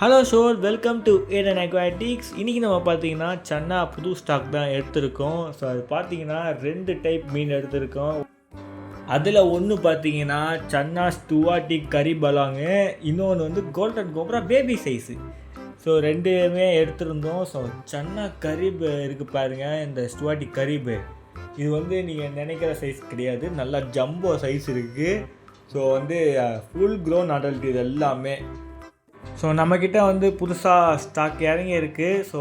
Hello ஷோர் welcome to Aden Aquatics. இன்றைக்கி நம்ம பார்த்தீங்கன்னா சன்னா புது ஸ்டாக் தான் எடுத்திருக்கோம். ஸோ அது பார்த்தீங்கன்னா 2 டைப் மீன் எடுத்திருக்கோம். அதில் ஒன்று பார்த்தீங்கன்னா சன்னா ஸ்டுவாட்டி கறி பலாங்கு, இன்னொன்று வந்து golden cobra baby size. So ரெண்டுமே எடுத்திருந்தோம். ஸோ சன்னா கரீப் இருக்குது பாருங்கள், இந்த ஸ்டுவாட்டி கரீபு இது வந்து நீங்கள் நினைக்கிற சைஸ் கிடையாது, நல்லா ஜம்போ சைஸ் இருக்குது. ஸோ வந்து ஃபுல் க்ரோன் அடல்ட் இது எல்லாமே. ஸோ நம்மக்கிட்ட வந்து புதுசாக ஸ்டாக் இறங்கி இருக்குது. ஸோ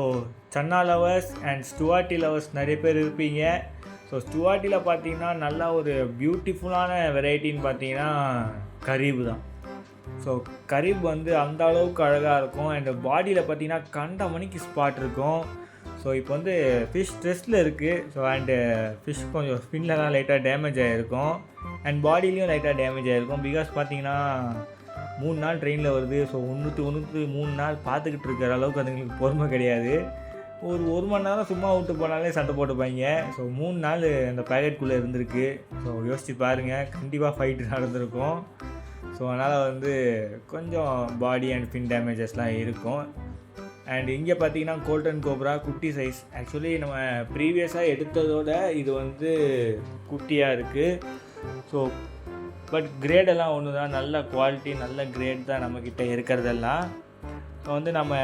சன்னா லவர்ஸ் அண்ட் ஸ்டுவாட்டி லவர்ஸ் நிறைய பேர் இருப்பீங்க. ஸோ ஸ்டுவாட்டியில் பார்த்தீங்கன்னா நல்லா ஒரு பியூட்டிஃபுல்லான வெரைட்டின்னு பார்த்தீங்கன்னா கரீப் தான். ஸோ கரீப் வந்து அந்த அளவுக்கு அழகாக இருக்கும். அண்ட் பாடியில் பார்த்தீங்கன்னா கண்ட மணிக்கு ஸ்பாட் இருக்கும். ஸோ இப்போ வந்து ஃபிஷ் ஸ்ட்ரெஸ்ஸில் இருக்குது. ஸோ அண்டு ஃபிஷ் கொஞ்சம் ஸ்பின்லலாம் லைட்டாக டேமேஜ் ஆகிருக்கும் அண்ட் பாடியிலையும் லைட்டாக டேமேஜ் ஆகிருக்கும். பிகாஸ் பார்த்தீங்கன்னா 3 நாள் ட்ரெயினில் வருது. ஸோ 3 நாள் பார்த்துக்கிட்டு இருக்கிற அளவுக்கு அதுங்களுக்கு பொறுமை கிடையாது. ஒரு மணி நேரம் சும்மா விட்டு போனாலே சண்டை போட்டுப்பாங்க. ஸோ 3 நாள் அந்த பேக்கெட்குள்ளே இருந்திருக்கு. ஸோ யோசிச்சு பாருங்கள், கண்டிப்பாக ஃபைட்டு நடந்திருக்கும். ஸோ அதனால் வந்து கொஞ்சம் பாடி அண்ட் ஃபின் டேமேஜஸ்லாம் இருக்கும். அண்ட் இங்கே பார்த்தீங்கன்னா கோல்டன் கோப்ரா குட்டி சைஸ். ஆக்சுவலி நம்ம ப்ரீவியஸாக எடுத்ததோட இது வந்து குட்டியாக இருக்குது. ஸோ பட் கிரேடெல்லாம் ஒன்று தான், நல்ல குவாலிட்டி நல்ல கிரேட் தான் நம்மக்கிட்ட இருக்கிறதெல்லாம். ஸோ வந்து நம்ம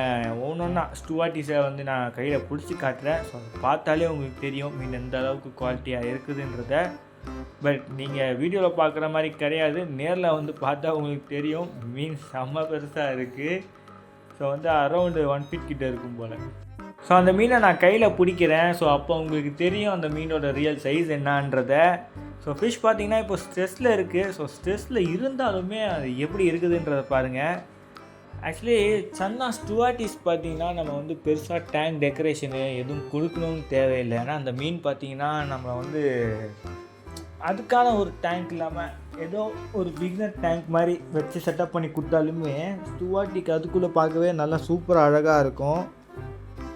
ஒவ்வொன்றா ஸ்டுவாட்டிஸை வந்து நான் கையில் பிடிச்சி காட்டுறேன். ஸோ பார்த்தாலே உங்களுக்கு தெரியும் மீன் எந்த அளவுக்கு குவாலிட்டியாக இருக்குதுன்றத. பட் நீங்கள் வீடியோவில் பார்க்குற மாதிரி கிடையாது, நேரில் வந்து பார்த்தா உங்களுக்கு தெரியும் மீன் செம்ம பெருசாக இருக்குது. ஸோ வந்து அரௌண்டு 1 feet கிட்ட இருக்கும் போல். ஸோ அந்த மீனை நான் கையில் பிடிக்கிறேன். ஸோ அப்போ உங்களுக்கு தெரியும் அந்த மீனோட ரியல் சைஸ் என்னன்றதை. ஸோ ஃபிஷ் பார்த்திங்கன்னா இப்போ ஸ்ட்ரெஸ்ஸில் இருக்குது. ஸோ ஸ்ட்ரெஸ்ஸில் இருந்தாலுமே அது எப்படி இருக்குதுன்றதை பாருங்கள். ஆக்சுவலி சன்னா ஸ்டுவாட்டிஸ் பார்த்திங்கன்னா நம்ம வந்து பெருசாக டேங்க் டெக்கரேஷனு எதுவும் கொடுக்கணும்னு தேவையில்லை. ஏன்னா அந்த மீன் பார்த்திங்கன்னா நம்ம வந்து அதுக்கான ஒரு டேங்க் இல்லாமல் ஏதோ ஒரு பிக்னர் டேங்க் மாதிரி வச்சு செட்டப் பண்ணி கொடுத்தாலுமே ஸ்டுவாட்டிக்கு அதுக்குள்ளே பார்க்கவே நல்லா சூப்பராக அழகாக இருக்கும்.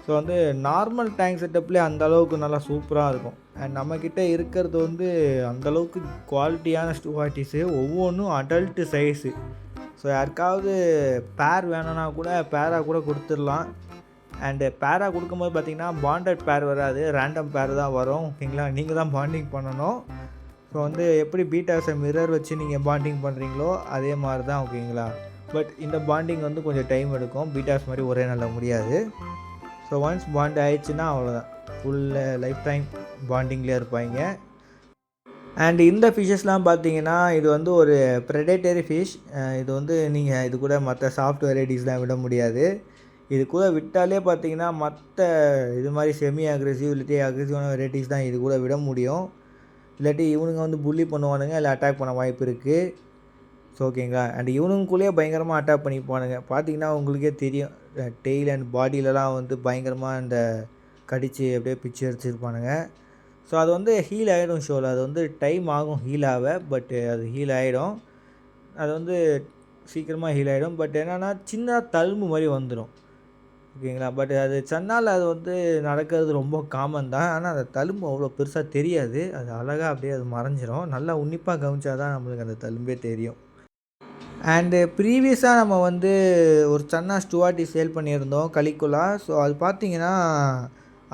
ஸோ வந்து நார்மல் டேங்க் செட்டப்லேயே அந்தளவுக்கு நல்லா சூப்பராக இருக்கும். அண்ட் நம்மக்கிட்ட இருக்கிறது வந்து அந்தளவுக்கு குவாலிட்டியான ஸ்டுவாட்டிஸு, ஒவ்வொன்றும் அடல்ட்டு சைஸு. ஸோ யாருக்காவது பேர் வேணும்னா கூட பேராக கூட கொடுத்துடலாம். அண்டு பேராக கொடுக்கும்போது பார்த்திங்கன்னா பாண்டட் பேர் வராது, ரேண்டம் பேர் தான் வரும். ஓகேங்களா, நீங்கள் தான் பாண்டிங் பண்ணணும். ஸோ வந்து எப்படி பீட்டாஸை மிரர் வச்சு நீங்கள் பாண்டிங் பண்ணுறீங்களோ அதே மாதிரி தான். ஓகேங்களா, பட் இந்த பாண்டிங் வந்து கொஞ்சம் டைம் எடுக்கும், பீட்டாஸ் மாதிரி ஒரே நாளில் முடியாது. ஸோ ஒன்ஸ் பாண்ட் ஆயிடுச்சுன்னா அவ்வளோதான், ஃபுல் லைஃப் டைம் பாண்டிங்லேயே இருப்பாங்க. அண்ட் இந்த ஃபிஷ்ஷஸ்லாம் பார்த்தீங்கன்னா இது வந்து ஒரு ப்ரெடேட்டரி ஃபிஷ். இது வந்து நீங்கள் இது கூட மற்ற சாஃப்ட் வெரைட்டிஸ்லாம் விட முடியாது. இது கூட விட்டாலே பார்த்தீங்கன்னா மற்ற இது மாதிரி செமி அக்ரெசிவ் இல்லாட்டி அக்ரெசிவான வெரைட்டிஸ் தான் இது கூட விட முடியும். இல்லாட்டி இவனுங்க வந்து புள்ளி பண்ணுவானுங்க, இல்லை அட்டாக் பண்ண வாய்ப்பு இருக்குது. ஸோ ஓகேங்களா, அண்ட் இவனுக்குள்ளேயே பயங்கரமாக அட்டாக் பண்ணிப்பானுங்க. பார்த்தீங்கன்னா உங்களுக்கே தெரியும், டெய்ல் அண்ட் பாடியிலலாம் வந்து பயங்கரமாக இந்த கடித்து அப்படியே பிச்சு அடிச்சிருப்பானுங்க. ஸோ அது வந்து ஹீல் ஆகிடும் ஷோவில், அது வந்து டைம் ஆகும் ஹீல் ஆக, பட்டு அது ஹீல் ஆகிடும். அது வந்து சீக்கிரமாக ஹீல் ஆகிடும். பட் என்னென்னா சின்ன தழும்பு மாதிரி வந்துடும். ஓகேங்களா, பட் அது சன்னால் அது வந்து நடக்கிறது ரொம்ப காமன் தான். ஆனால் அந்த தழும்பு அவ்வளோ பெருசாக தெரியாது, அது அழகாக அப்படியே அது மறைஞ்சிரும். நல்லா உன்னிப்பாக கவனிச்சா தான் நம்மளுக்கு அந்த தழும்பே தெரியும். அண்டு ப்ரீவியஸாக நம்ம வந்து ஒரு சன்னா ஸ்டுவாட்டி சேல் பண்ணியிருந்தோம் கலிக்குலா. ஸோ அது பார்த்திங்கன்னா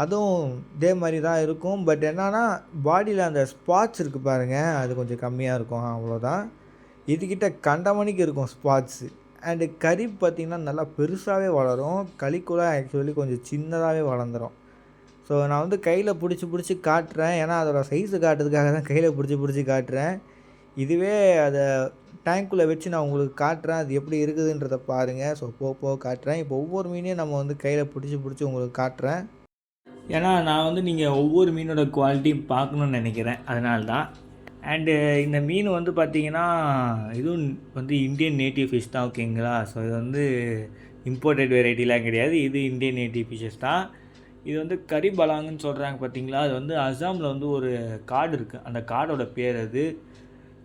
அதுவும் இதே மாதிரி தான் இருக்கும். பட் என்னன்னா பாடியில் அந்த ஸ்பாட்ஸ் இருக்குது பாருங்கள், அது கொஞ்சம் கம்மியாக இருக்கும், அவ்வளோதான். இதுக்கிட்ட கண்டமணிக்கு இருக்கும் ஸ்பாட்ஸு. அண்டு கரீப் பார்த்திங்கன்னா நல்லா பெருசாகவே வளரும். கலிக்குலா ஆக்சுவலி கொஞ்சம் சின்னதாகவே வளர்ந்துடும். ஸோ நான் வந்து கையில் பிடிச்சி காட்டுறேன், ஏன்னா அதோடய சைஸு காட்டுறதுக்காக தான் கையில் பிடிச்சி காட்டுறேன். இதுவே அதை டேங்க்குள்ளே வச்சு நான் உங்களுக்கு காட்டுறேன், அது எப்படி இருக்குதுன்றதை பாருங்கள். ஸோ போக காட்டுறேன். இப்போ ஒவ்வொரு மீனையும் நம்ம வந்து கையில் பிடிச்சி உங்களுக்கு காட்டுறேன். ஏன்னா நான் வந்து நீங்கள் ஒவ்வொரு மீனோட குவாலிட்டியும் பார்க்கணுன்னு நினைக்கிறேன், அதனால தான். அண்டு இந்த மீன் வந்து பார்த்திங்கன்னா இதுவும் வந்து இந்தியன் நேட்டிவ் ஃபிஷ் தான். ஓகேங்களா, ஸோ இது வந்து இம்போர்ட்டட் வெரைட்டிலாம் கிடையாது, இது இந்தியன் நேட்டிவ் ஃபிஷ்ஷஸ் தான். இது வந்து கறி பலாங்குன்னு சொல்கிறாங்க பார்த்தீங்களா, அது வந்து அசாமில் வந்து ஒரு காடு இருக்குது, அந்த காடோட பேர் அது.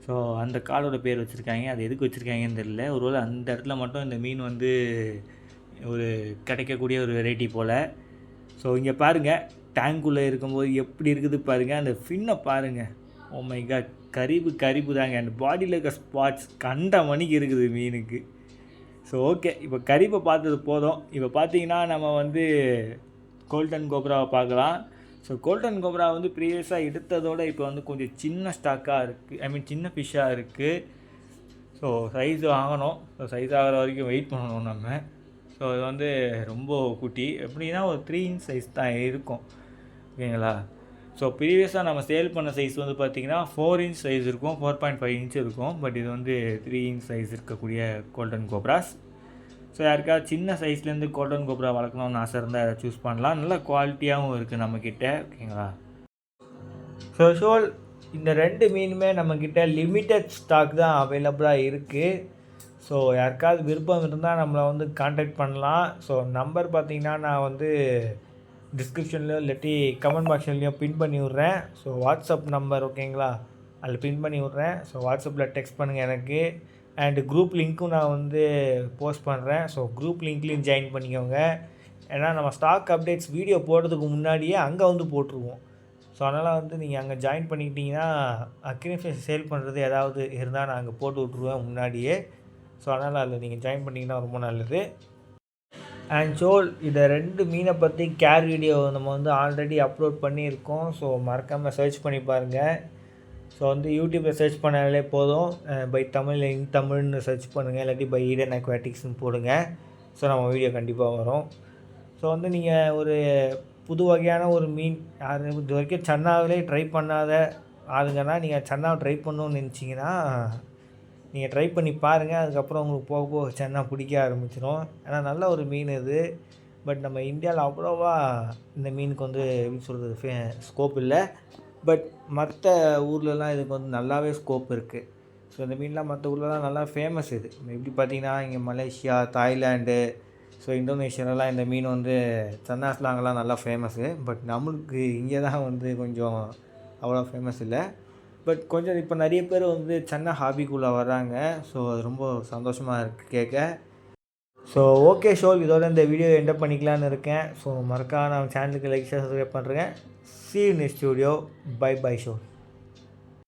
ஸோ அந்த காடோட பேர் வச்சுருக்காங்க, அது எதுக்கு வச்சுருக்காங்கன்னு தெரியல. ஒருவேளை அந்த இடத்துல மட்டும் இந்த மீன் வந்து ஒரு கிடைக்கக்கூடிய ஒரு வெரைட்டி போல். ஸோ இங்கே பாருங்கள், டேங்க்குள்ளே இருக்கும்போது எப்படி இருக்குது பாருங்கள், அந்த ஃபின்னை பாருங்கள். ஓ மை காட், கரிப்பு தாங்க. அண்ட் பாடியில் இருக்க ஸ்பாட்ஸ் கண்ட மணிக்கு இருக்குது மீனுக்கு. ஸோ ஓகே, இப்போ கரிப்பை பார்த்தது போதும். இப்போ பார்த்தீங்கன்னா நம்ம வந்து கோல்டன் கோப்ராவை பார்க்கலாம். ஸோ கோல்டன் கோப்ரா வந்து ப்ரீவியஸாக எடுத்ததோட இப்போ வந்து கொஞ்சம் சின்ன ஸ்டாக்காக இருக்குது, ஐ மீன் சின்ன ஃபிஷ்ஷாக இருக்குது. ஸோ சைஸ் வாங்கணும். ஸோ சைஸ் ஆகிற வரைக்கும் வெயிட் பண்ணணும் நம்ம. ஸோ இது வந்து ரொம்ப குட்டி, எப்படின்னா ஒரு 3 இன்ச் சைஸ் தான் இருக்கும், ஓகேங்களா. ஸோ ப்ரீவியஸாக நம்ம சேல் பண்ண சைஸ் வந்து பார்த்திங்கன்னா 4 இன்ச் சைஸ் இருக்கும், 4.5 இன்ச் இருக்கும். பட் இது வந்து 3 இன்ச் சைஸ் இருக்கக்கூடிய கோல்டன் கோப்ராஸ். ஸோ யாருக்காவது சின்ன சைஸ்லேருந்து கோல்டன் கோப்ரா வளர்க்கணும்னு ஆசை இருந்தால் அதை சூஸ் பண்ணலாம். நல்ல குவாலிட்டியாகவும் இருக்குது நம்மக்கிட்ட, ஓகேங்களா. ஸோ இந்த 2 மீனுமே நம்மக்கிட்ட லிமிட்டட் ஸ்டாக் தான் அவைலபிளாக இருக்குது. ஸோ யாருக்காவது விருப்பம் இருந்தால் நம்மளை வந்து காண்டாக்ட் பண்ணலாம். ஸோ நம்பர் பார்த்திங்கன்னா நான் வந்து டிஸ்கிரிப்ஷன்லையோ இல்லாட்டி கமெண்ட் பாக்ஸ்லையோ பின் பண்ணி விட்றேன். ஸோ வாட்ஸ்அப் நம்பர், ஓகேங்களா, அதில் பின் பண்ணி விட்றேன். ஸோ வாட்ஸ்அப்பில் டெக்ஸ்ட் பண்ணுங்கள் எனக்கு. அண்டு குரூப் லிங்க்கும் நான் வந்து போஸ்ட் பண்ணுறேன். ஸோ குரூப் லிங்க்லேயும் ஜாயின் பண்ணிக்கோங்க. ஏன்னா நம்ம ஸ்டாக் அப்டேட்ஸ் வீடியோ போடுறதுக்கு முன்னாடியே அங்கே வந்து போட்டுருவோம். ஸோ அதனால் வந்து நீங்கள் அங்கே ஜாயின் பண்ணிக்கிட்டிங்கன்னா அக்ரிம் ஃபிஷ் சேல் பண்ணுறது ஏதாவது இருந்தால் நான் அங்கே போட்டு விட்ருவேன் முன்னாடியே. ஸோ அதனால் அதில் நீங்கள் ஜாயின் பண்ணிங்கன்னா ரொம்ப நல்லது. அண்ட் ஸோல் இதை 2 மீனை பற்றி கேர் வீடியோ நம்ம வந்து ஆல்ரெடி அப்லோட் பண்ணியிருக்கோம். ஸோ மறக்காமல் சர்ச் பண்ணி பாருங்கள். ஸோ வந்து யூடியூப்பில் சர்ச் பண்ணாலே போதும், பை தமிழ் இன் தமிழ்னு சர்ச் பண்ணுங்கள், இல்லாட்டி பை ஈடன் அக்வாட்டிக்ஸ்னு போடுங்க. ஸோ நம்ம வீடியோ கண்டிப்பாக வரும். ஸோ வந்து நீங்கள் ஒரு புது வகையான ஒரு மீன், யார் இது வரைக்கும் சன்னாவிலே ட்ரை பண்ணாத ஆளுங்கன்னா நீங்கள் சன்னாவை ட்ரை பண்ணணுன்னு நினச்சிங்கன்னா நீங்கள் ட்ரை பண்ணி பாருங்கள். அதுக்கப்புறம் உங்களுக்கு போக போக சன்னா பிடிக்க ஆரம்பிச்சிடும். ஏன்னா நல்ல ஒரு மீன் இது. பட் நம்ம இந்தியாவில் அவ்வளோவா இந்த மீனுக்கு வந்து எப்படி சொல்கிறது ஸ்கோப் இல்லை. பட் மற்ற ஊர்லலாம் இதுக்கு வந்து நல்லாவே ஸ்கோப் இருக்குது. ஸோ இந்த மீன்லாம் மற்ற ஊர்லலாம் நல்லா ஃபேமஸ் இது. எப்படி பார்த்திங்கன்னா இங்கே மலேசியா, தாய்லாண்டு, ஸோ இந்தோனேஷியாலலாம் இந்த மீன் வந்து சன்னாஸ்லாங்கெல்லாம் நல்லா ஃபேமஸ்ஸு. பட் நம்மளுக்கு இங்கே தான் வந்து கொஞ்சம் அவ்வளோ ஃபேமஸ் இல்லை. பட் கொஞ்சம் இப்போ நிறைய பேர் வந்து சன்னா ஹாபிக்குள்ளே வர்றாங்க. ஸோ அது ரொம்ப சந்தோஷமாக இருக்குது கேட்க. ஸோ ஓகே ஷோல், இதோட இந்த வீடியோ எண்ட் பண்ணிக்கலான்னு இருக்கேன். ஸோ மறக்காம நம்ம சேனலுக்கு லைக், ஷேர், சப்ஸ்கிரைப் பண்ணுறேன். See you in the studio. Bye bye show.